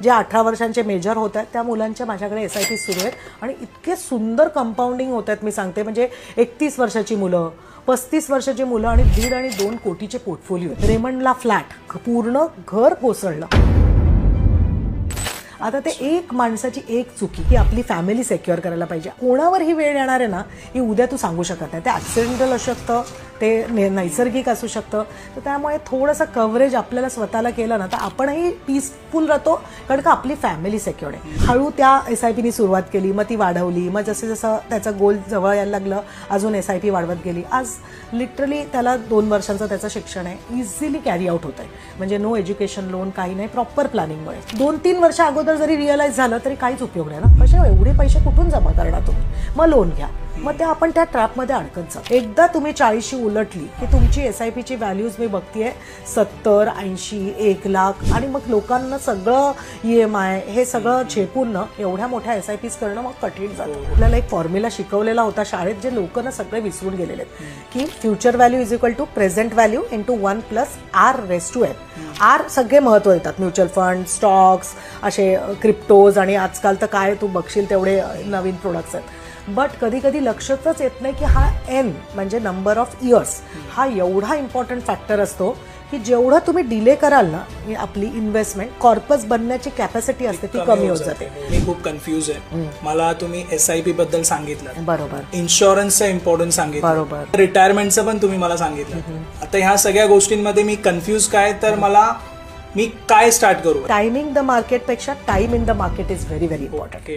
जे 18 वर्षांचे मेजर होत आहेत त्या मुलांच्या माझ्याकडे SIP सुरू आहेत आणि इतके सुंदर कंपाऊंडिंग होत आहेत. मी सांगते म्हणजे 31 वर्षाची मुलं, 35 वर्षाची मुलं आणि 1.5 आणि 2 कोटीचे पोर्टफोलिओ. रेमंडला फ्लॅट पूर्ण घर कोसळलं. आता ते एक माणसाची एक चुकी की आपली फॅमिली सेक्युअर करायला पाहिजे. कोणावर ही वेळ येणार आहे ना ही उद्या तू सांगू शकत नाही. ते ॲक्सिडेंटल असू शकतं, ते नैसर्गिक असू शकतं. तर त्यामुळे थोडंसं कव्हरेज आपल्याला स्वतःला केलं ना तर आपणही पीसफुल राहतो, कारण का आपली फॅमिली सेक्युअर्ड आहे. हळू त्या SIPनी सुरुवात केली, मग ती वाढवली, मग जसं जसं त्याचं गोल जवळ यायला लागलं अजून SIP वाढवत गेली. आज लिटरली त्याला 2 वर्षांचं त्याचं शिक्षण आहे, इझिली कॅरी आउट होत आहे. म्हणजे नो एज्युकेशन लोन, काही नाही, प्रॉपर प्लॅनिंगमुळे. 2-3 वर्ष अगोदर जरी रिअलाइज झालं तरी काहीच उपयोग नाही ना. कसे एवढे पैसे कुठून जमा करणार तुम्ही? मग लोन घ्या, मग ते आपण त्या ट्रॅपमध्ये अडकत जातो. एकदा तुम्ही 40शी उलटली की तुमची SIPची व्हॅल्यूज मी बघतीये 70, 80, 1 लाख आणि मग लोकांना सगळं EMI हे सगळं झेपून ना एवढ्या मोठ्या SIPs करणं मग कठीण जातं. आपल्याला एक फॉर्म्युला शिकवलेला होता शाळेत जे लोक ना सगळे विसरून गेलेले आहेत की future value is equal to present value into 1 + R⁻n. R सगळे महत्व येतात, म्युच्युअल फंड, स्टॉक्स, असे क्रिप्टोज आणि आजकाल तर काय तू बघशील तेवढे नवीन प्रोडक्ट्स आहेत. बट कधी कधी लक्षातच येत नाही की हा N म्हणजे नंबर ऑफ इयर्स हा एवढा इम्पॉर्टंट फॅक्टर असतो की जेवढं तुम्ही डिले कराल ना आपली इन्व्हेस्टमेंट कॉर्पस बनण्याची कॅपॅसिटी असते ती कमी होत जाते. मी खूप कन्फ्यूज आहे. मला तुम्ही SIP बद्दल सांगितलं, बरोबर, इन्शुरन्सचं इम्पॉर्टन्स सांगितलं, बरोबर, रिटायरमेंटचं पण तुम्ही मला सांगितलं. आता ह्या सगळ्या गोष्टींमध्ये मी कन्फ्यूज काय, तर मी काय स्टार्ट करू? टायमिंग द मार्केट पेक्षा time in the market is very very important.